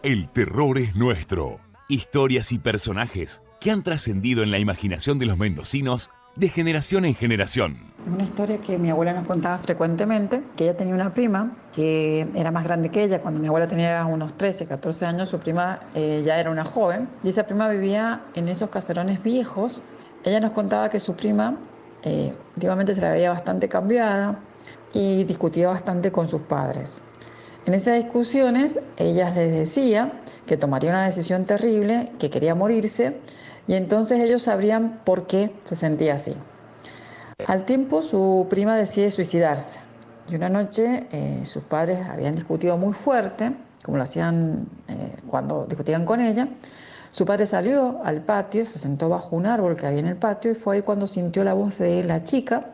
El terror es nuestro. Historias y personajes que han trascendido en la imaginación de los mendocinos de generación en generación. Una historia que mi abuela nos contaba frecuentemente, que ella tenía una prima que era más grande que ella. Cuando mi abuela tenía unos 13, 14 años, su prima ya era una joven. Y esa prima vivía en esos caserones viejos. Ella nos contaba que su prima últimamente se la veía bastante cambiada y discutía bastante con sus padres. En esas discusiones, ella les decía que tomaría una decisión terrible, que quería morirse, y entonces ellos sabrían por qué se sentía así. Al tiempo, su prima decide suicidarse. Y una noche sus padres habían discutido muy fuerte, como lo hacían cuando discutían con ella. Su padre salió al patio, se sentó bajo un árbol que había en el patio y fue ahí cuando sintió la voz de la chica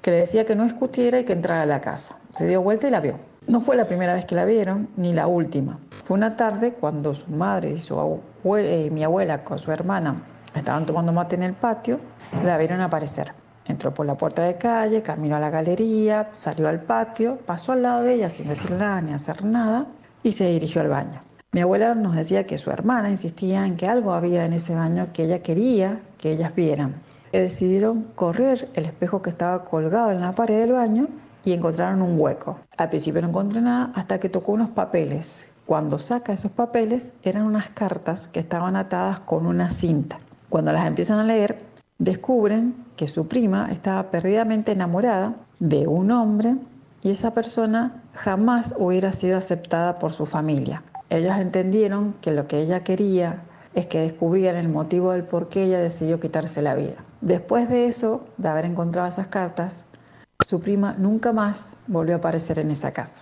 que le decía que no discutiera y que entrara a la casa. Se dio vuelta y la vio. No fue la primera vez que la vieron, ni la última. Fue una tarde cuando su madre y mi abuela con su hermana estaban tomando mate en el patio, la vieron aparecer. Entró por la puerta de calle, caminó a la galería, salió al patio, pasó al lado de ella sin decir nada ni hacer nada y se dirigió al baño. Mi abuela nos decía que su hermana insistía en que algo había en ese baño que ella quería que ellas vieran. Decidieron correr el espejo que estaba colgado en la pared del baño y encontraron un hueco. Al principio no encontré nada hasta que tocó unos papeles. Cuando saca esos papeles eran unas cartas que estaban atadas con una cinta. Cuando las empiezan a leer, descubren que su prima estaba perdidamente enamorada de un hombre y esa persona jamás hubiera sido aceptada por su familia. Ellos entendieron que lo que ella quería es que descubrieran el motivo del por qué ella decidió quitarse la vida. Después de eso, de haber encontrado esas cartas, su prima nunca más volvió a aparecer en esa casa.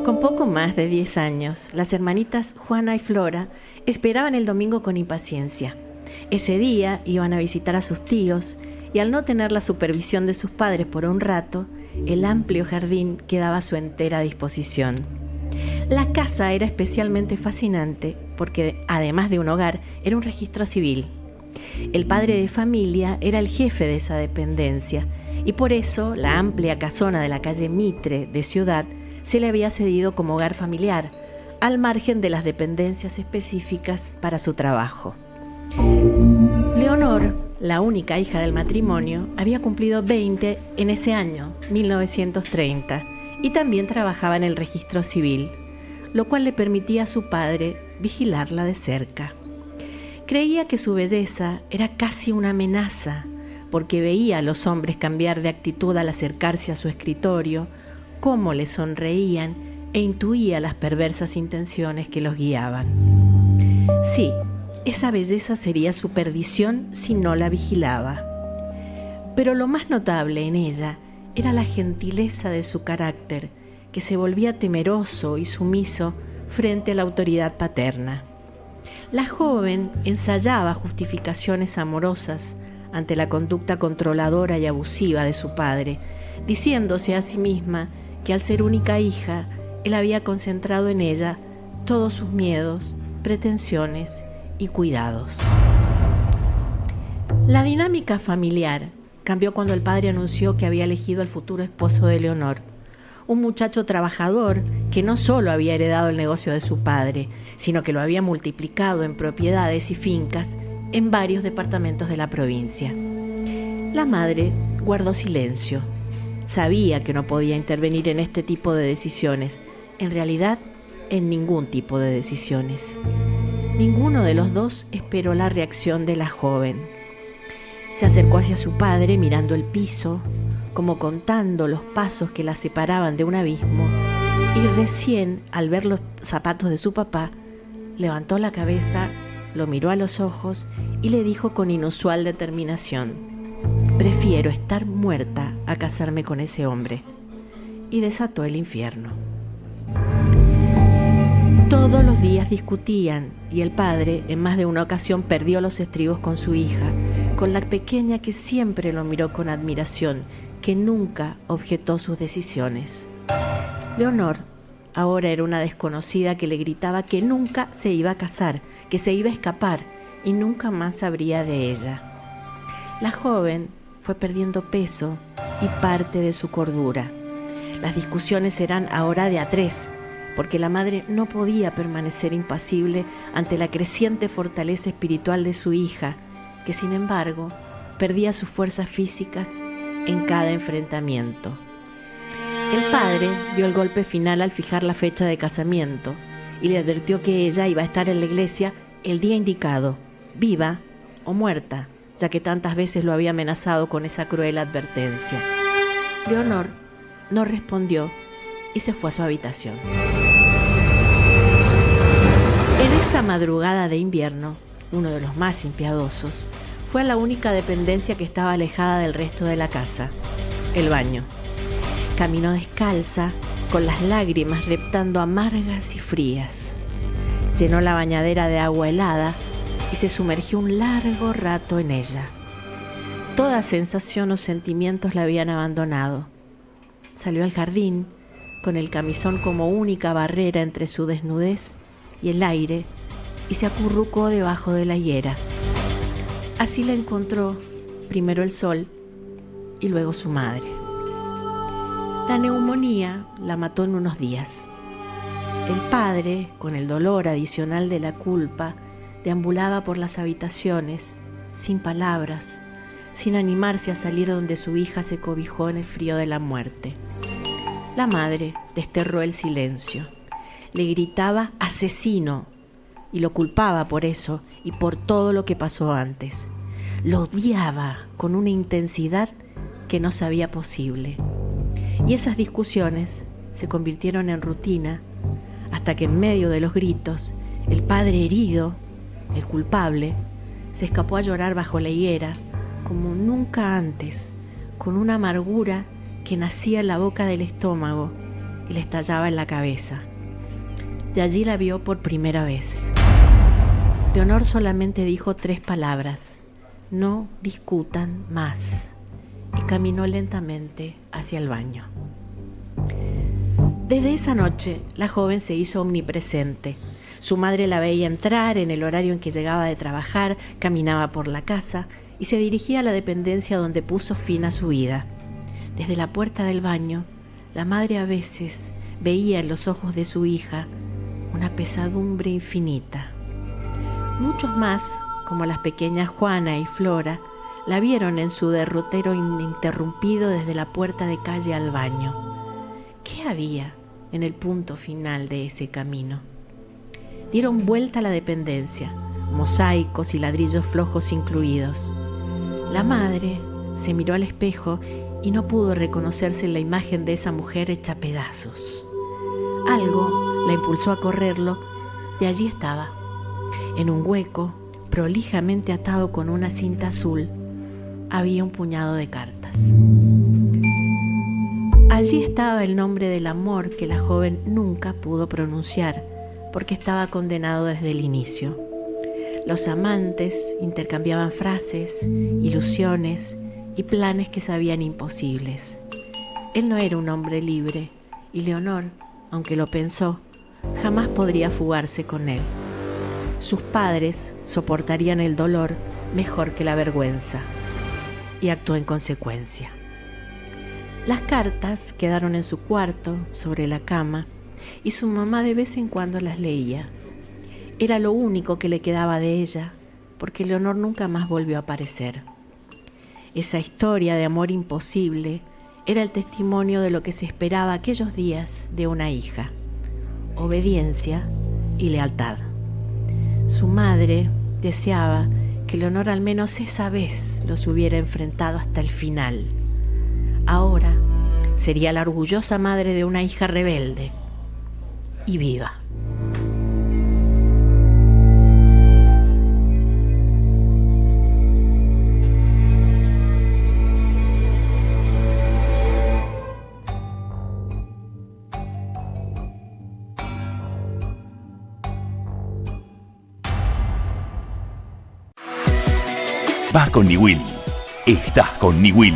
Con poco más de 10 años, las hermanitas Juana y Flora esperaban el domingo con impaciencia. Ese día iban a visitar a sus tíos y al no tener la supervisión de sus padres por un rato, el amplio jardín quedaba a su entera disposición. La casa era especialmente fascinante porque, además de un hogar, era un registro civil. El padre de familia era el jefe de esa dependencia y por eso la amplia casona de la calle Mitre de Ciudad se le había cedido como hogar familiar, al margen de las dependencias específicas para su trabajo. Leonor, la única hija del matrimonio, había cumplido 20 en ese año, 1930, y también trabajaba en el registro civil, lo cual le permitía a su padre vigilarla de cerca. Creía que su belleza era casi una amenaza, porque veía a los hombres cambiar de actitud al acercarse a su escritorio, cómo le sonreían e intuía las perversas intenciones que los guiaban. Sí, esa belleza sería su perdición si no la vigilaba. Pero lo más notable en ella era la gentileza de su carácter, que se volvía temeroso y sumiso frente a la autoridad paterna. La joven ensayaba justificaciones amorosas ante la conducta controladora y abusiva de su padre, diciéndose a sí misma que al ser única hija, él había concentrado en ella todos sus miedos, pretensiones y cuidados. La dinámica familiar cambió cuando el padre anunció que había elegido al futuro esposo de Leonor, un muchacho trabajador que no solo había heredado el negocio de su padre, sino que lo había multiplicado en propiedades y fincas en varios departamentos de la provincia. La madre guardó silencio. Sabía que no podía intervenir en este tipo de decisiones, en realidad, en ningún tipo de decisiones. Ninguno de los dos esperó la reacción de la joven. Se acercó hacia su padre mirando el piso, como contando los pasos que la separaban de un abismo, y recién, al ver los zapatos de su papá, levantó la cabeza, lo miró a los ojos y le dijo con inusual determinación: «Prefiero estar muerta a casarme con ese hombre», y desató el infierno. Todos los días discutían y el padre en más de una ocasión perdió los estribos con su hija, con la pequeña que siempre lo miró con admiración, que nunca objetó sus decisiones. Leonor ahora era una desconocida que le gritaba que nunca se iba a casar, que se iba a escapar, y nunca más sabría de ella. La joven fue perdiendo peso y parte de su cordura. Las discusiones eran ahora de a tres, porque la madre no podía permanecer impasible ante la creciente fortaleza espiritual de su hija, que sin embargo perdía sus fuerzas físicas en cada enfrentamiento. El padre dio el golpe final al fijar la fecha de casamiento y le advirtió que ella iba a estar en la iglesia el día indicado, viva o muerta, ya que tantas veces lo había amenazado con esa cruel advertencia. Leonor no respondió y se fue a su habitación. En esa madrugada de invierno, uno de los más impiadosos fue a la única dependencia que estaba alejada del resto de la casa, el baño. Caminó descalza, con las lágrimas reptando amargas y frías. Llenó la bañadera de agua helada y se sumergió un largo rato en ella. Toda sensación o sentimientos la habían abandonado. Salió al jardín, con el camisón como única barrera entre su desnudez y el aire, y se acurrucó debajo de la higuera. Así la encontró primero el sol y luego su madre. La neumonía la mató en unos días. El padre, con el dolor adicional de la culpa, deambulaba por las habitaciones, sin palabras, sin animarse a salir donde su hija se cobijó en el frío de la muerte. La madre desterró el silencio. Le gritaba asesino y lo culpaba por eso y por todo lo que pasó antes. Lo odiaba con una intensidad que no sabía posible. Y esas discusiones se convirtieron en rutina hasta que en medio de los gritos, el padre herido, el culpable, se escapó a llorar bajo la higuera como nunca antes, con una amargura que nacía en la boca del estómago y le estallaba en la cabeza. De allí la vio por primera vez. Leonor solamente dijo 3 palabras: no discutan más, y caminó lentamente hacia el baño. Desde esa noche, la joven se hizo omnipresente. Su madre la veía entrar en el horario en que llegaba de trabajar, caminaba por la casa y se dirigía a la dependencia donde puso fin a su vida. Desde la puerta del baño, la madre a veces veía en los ojos de su hija una pesadumbre infinita. Muchos más, como las pequeñas Juana y Flora, la vieron en su derrotero ininterrumpido desde la puerta de calle al baño. ¿Qué había en el punto final de ese camino? Dieron vuelta a la dependencia, mosaicos y ladrillos flojos incluidos. La madre se miró al espejo y no pudo reconocerse en la imagen de esa mujer hecha pedazos. Algo la impulsó a correrlo y allí estaba, en un hueco, prolijamente atado con una cinta azul, había un puñado de cartas. Allí estaba el nombre del amor que la joven nunca pudo pronunciar, porque estaba condenado desde el inicio. Los amantes intercambiaban frases, ilusiones y planes que sabían imposibles. Él no era un hombre libre, y Leonor, aunque lo pensó, jamás podría fugarse con él. Sus padres soportarían el dolor mejor que la vergüenza, y actuó en consecuencia. Las cartas quedaron en su cuarto, sobre la cama, y su mamá de vez en cuando las leía. Era lo único que le quedaba de ella, porque Leonor nunca más volvió a aparecer. Esa historia de amor imposible era el testimonio de lo que se esperaba aquellos días de una hija: obediencia y lealtad. Su madre deseaba que Leonor al menos esa vez los hubiera enfrentado hasta el final. Ahora sería la orgullosa madre de una hija rebelde y viva. Vas con Niwil. Estás con Niwil.